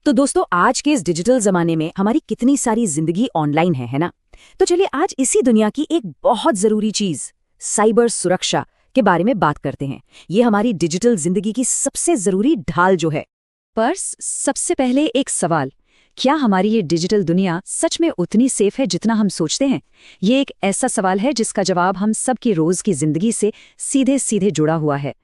तो दोस्तों आज के इस डिजिटल जमाने में हमारी कितनी सारी जिंदगी ऑनलाइन है ना। तो चलिए आज इसी दुनिया की एक बहुत जरूरी चीज साइबर सुरक्षा के बारे में बात करते हैं। ये हमारी डिजिटल जिंदगी की सबसे जरूरी ढाल जो है। पर सबसे पहले एक सवाल, क्या हमारी ये डिजिटल दुनिया सच में उतनी सेफ है जितना हम सोचते हैं? ये एक ऐसा सवाल है जिसका जवाब हम सबकी रोज की जिंदगी से सीधे सीधे जुड़ा हुआ है।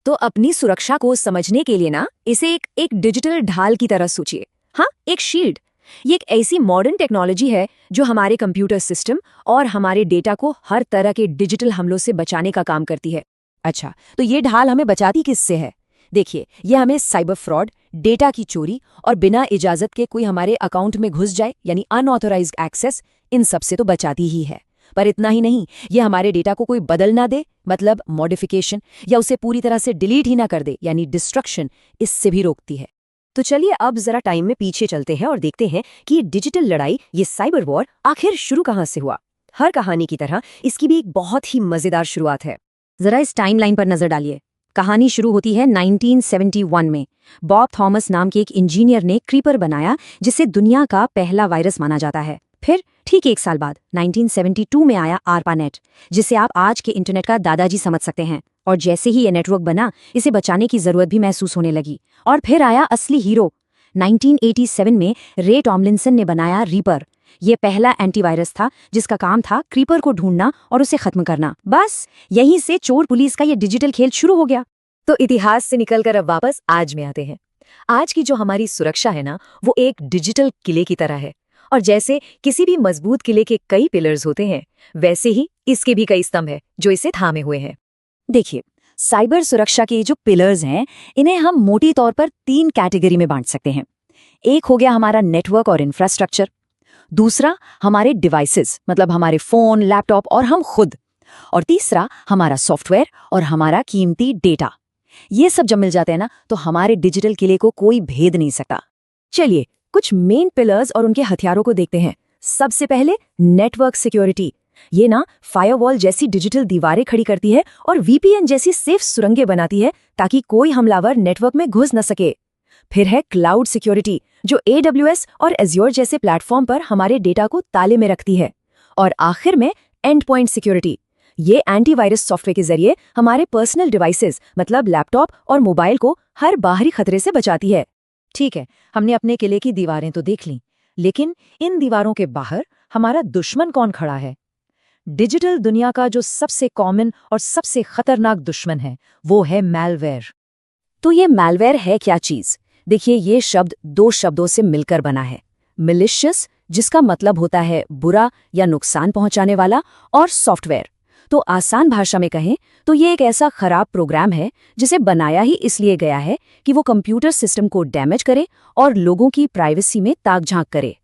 तो अपनी सुरक्षा को समझने के लिए ना इसे एक डिजिटल ढाल की तरह सोचिए। हाँ, एक शील्ड। ये एक ऐसी मॉडर्न टेक्नोलॉजी है जो हमारे कंप्यूटर सिस्टम और हमारे डेटा को हर तरह के डिजिटल हमलों से बचाने का काम करती है। अच्छा, तो ये ढाल हमें बचाती किससे है? देखिए, ये हमें साइबर फ्रॉड, डेटा की चोरी और बिना इजाजत के कोई हमारे अकाउंट में घुस जाए यानी अनऑथराइज्ड एक्सेस, इन सब से तो बचाती ही है। पर इतना ही नहीं, ये हमारे डेटा को कोई बदल ना दे मतलब मॉडिफिकेशन, या उसे पूरी तरह से डिलीट ही ना कर दे यानी डिस्ट्रक्शन, इससे भी रोकती है। तो चलिए अब जरा टाइम में पीछे चलते हैं और देखते हैं कि ये डिजिटल लड़ाई, ये साइबर वॉर आखिर शुरू कहाँ से हुआ। हर कहानी की तरह इसकी भी एक बहुत ही मजेदार शुरुआत है। जरा इस टाइमलाइन पर नजर डालिए। कहानी शुरू होती है 1971 में। बॉब थॉमस नाम के एक इंजीनियर ने क्रीपर बनाया जिसे दुनिया का पहला वायरस माना जाता है। फिर ठीक एक साल बाद 1972 में आया ARPANET, जिसे आप आज के इंटरनेट का दादाजी समझ सकते हैं। और जैसे ही ये नेटवर्क बना, इसे बचाने की जरूरत भी महसूस होने लगी। और फिर आया असली हीरो। 1987 में रे टॉमलिंसन ने बनाया रीपर। ये पहला एंटीवायरस था जिसका काम था क्रीपर को ढूंढना और उसे खत्म करना। बस यहीं से चोर पुलिस का ये डिजिटल खेल शुरू हो गया। तो इतिहास से निकलकर अब वापस आज में आते हैं। आज की जो हमारी सुरक्षा है ना, वो एक डिजिटल किले की तरह है। और जैसे किसी भी मजबूत किले के कई पिलर्स होते हैं, वैसे ही इसके भी कई स्तंभ हैं जो इसे थामे हुए हैं। देखिए, साइबर सुरक्षा के जो पिलर्स हैं, इन्हें हम मोटी तौर पर 3 कैटेगरी में बांट सकते हैं। एक हो गया हमारा नेटवर्क और इंफ्रास्ट्रक्चर, दूसरा हमारे डिवाइसेस मतलब हमारे फोन, लैपटॉप और हम खुद, और तीसरा हमारा सॉफ्टवेयर और हमारा कीमती डेटा। ये सब जब मिल जाते हैं ना, तो हमारे डिजिटल किले को कोई भेद नहीं सकता। चलिए कुछ मेन पिलर्स और उनके हथियारों को देखते हैं। सबसे पहले नेटवर्क सिक्योरिटी। ये ना फायरवॉल जैसी डिजिटल दीवारें खड़ी करती है और VPN जैसी सेफ सुरंगें बनाती है ताकि कोई हमलावर नेटवर्क में घुस न सके। फिर है क्लाउड सिक्योरिटी, जो AWS और Azure जैसे प्लेटफॉर्म पर हमारे डेटा को ताले में रखती है। और आखिर में एंड पॉइंट सिक्योरिटी। ये एंटीवायरस सॉफ्टवेयर के जरिए हमारे पर्सनल डिवाइसेस मतलब लैपटॉप और मोबाइल को हर बाहरी खतरे से बचाती है। ठीक है, हमने अपने किले की दीवारें तो देख लीं, लेकिन इन दीवारों के बाहर हमारा दुश्मन कौन खड़ा है? डिजिटल दुनिया का जो सबसे कॉमन और सबसे खतरनाक दुश्मन है, वो है मैलवेयर। तो ये मैलवेयर है क्या चीज? देखिए, ये शब्द 2 शब्दों से मिलकर बना है। मिलिशियस, जिसका मतलब होता है बुरा या नुकसान पहुंचाने वाला, और सॉफ्टवेयर। तो आसान भाषा में कहें तो ये एक ऐसा खराब प्रोग्राम है जिसे बनाया ही इसलिए गया है कि वो कंप्यूटर सिस्टम को डैमेज करे और लोगों की प्राइवेसी में ताक झांक करे।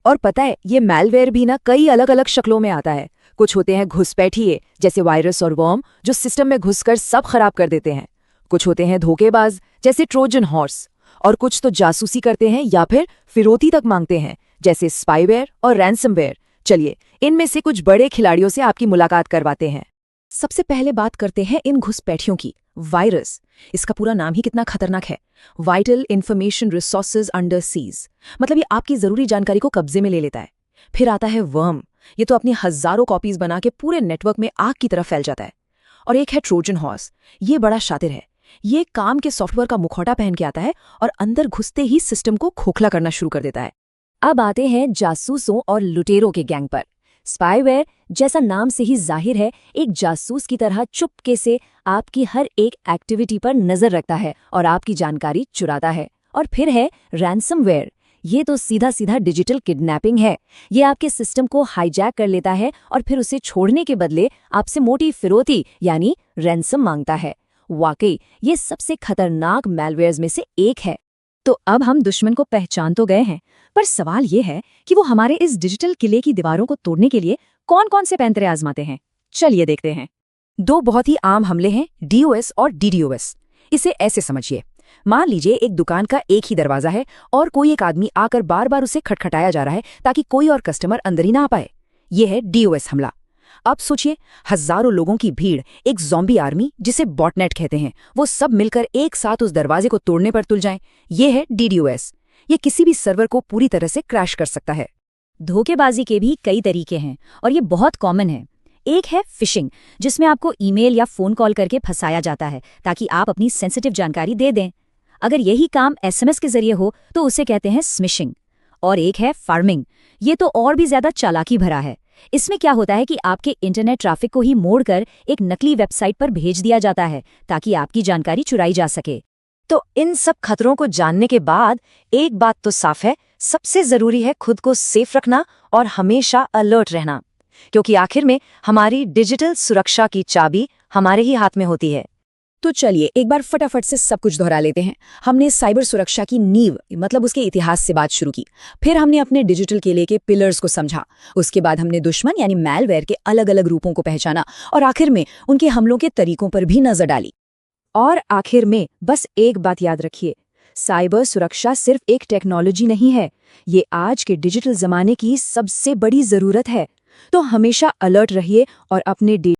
और पता है, ये मैलवेयर भी ना कई अलग अलग शक्लों में आता है। कुछ होते हैं घुसपैठिए जैसे वायरस और वर्म, जो सिस्टम में घुसकर सब खराब कर देते हैं। कुछ होते हैं धोखेबाज जैसे ट्रोजन हॉर्स, और कुछ तो जासूसी करते हैं या फिर फिरौती तक मांगते हैं जैसे स्पाईवेयर और रैंसमवेयर। चलिए इनमें से कुछ बड़े खिलाड़ियों से आपकी मुलाकात करवाते हैं। सबसे पहले बात करते हैं इन घुसपैठियों की। वायरस, इसका पूरा नाम ही कितना खतरनाक है, vital information resources under seize, मतलब ये आपकी जरूरी जानकारी को कब्जे में ले लेता है। फिर आता है वर्म, ये तो अपनी हजारों कॉपीज बना के पूरे नेटवर्क में आग की तरह फैल जाता है। और एक है ट्रोजन हॉर्स, ये बड़ा शातिर है। ये काम के सॉफ्टवेयर का मुखौटा पहन के आता है और अंदर घुसते ही सिस्टम को खोखला करना शुरू कर देता है। अब आते हैं जासूसों और लुटेरों के गैंग पर। स्पाईवेयर, जैसा नाम से ही जाहिर है, एक जासूस की तरह चुपके से आपकी हर एक एक्टिविटी पर नजर रखता है और आपकी जानकारी चुराता है। और फिर है रैंसमवेयर, ये तो सीधा सीधा डिजिटल किडनैपिंग है। ये आपके सिस्टम को हाईजैक कर लेता है और फिर उसे छोड़ने के बदले आपसे मोटी फिरौती यानी रैंसम मांगता है। वाकई ये सबसे खतरनाक मैलवेयर्स में से एक है। तो अब हम दुश्मन को पहचान तो गए हैं, पर सवाल ये है कि वो हमारे इस डिजिटल किले की दीवारों को तोड़ने के लिए कौन कौन से पैंतरे आजमाते हैं। चलिए देखते हैं। 2 बहुत ही आम हमले हैं, DOS और DDoS। इसे ऐसे समझिए, मान लीजिए एक दुकान का एक ही दरवाजा है और कोई एक आदमी आकर बार बार उसे खटखटाया जा रहा है ताकि कोई और कस्टमर अंदर ही ना आ पाए। यह है DOS हमला। अब सोचिए, हजारों लोगों की भीड़, एक ज़ॉम्बी आर्मी जिसे बॉटनेट कहते हैं, वो सब मिलकर एक साथ उस दरवाजे को तोड़ने पर तुल जाएं। ये है DDoS। ये किसी भी सर्वर को पूरी तरह से क्रैश कर सकता है। धोखेबाजी के भी कई तरीके हैं और ये बहुत कॉमन है। एक है फिशिंग, जिसमें आपको ईमेल या फोन कॉल करके फंसाया जाता है ताकि आप अपनी सेंसिटिव जानकारी दे दें। अगर यही काम एसएमएस के जरिए हो तो उसे कहते हैं स्मिशिंग। और एक है फार्मिंग, ये तो और भी ज्यादा चालाकी भरा है। इसमें क्या होता है कि आपके इंटरनेट ट्रैफिक को ही मोड़कर एक नकली वेबसाइट पर भेज दिया जाता है ताकि आपकी जानकारी चुराई जा सके। तो इन सब खतरों को जानने के बाद एक बात तो साफ है, सबसे जरूरी है खुद को सेफ रखना और हमेशा अलर्ट रहना, क्योंकि आखिर में हमारी डिजिटल सुरक्षा की चाबी हमारे ही हाथ में होती है। तो चलिए एक बार फटाफट से सब कुछ दोहरा लेते हैं। हमने साइबर सुरक्षा की नींव मतलब उसके इतिहास से बात शुरू की, फिर हमने अपने डिजिटल किले के पिलर्स को समझा, उसके बाद हमने दुश्मन यानी मैलवेयर के अलग अलग रूपों को पहचाना और आखिर में उनके हमलों के तरीकों पर भी नजर डाली। और आखिर में बस एक बात याद रखिए, साइबर सुरक्षा सिर्फ एक टेक्नोलॉजी नहीं है, ये आज के डिजिटल जमाने की सबसे बड़ी जरूरत है। तो हमेशा अलर्ट रहिए और अपने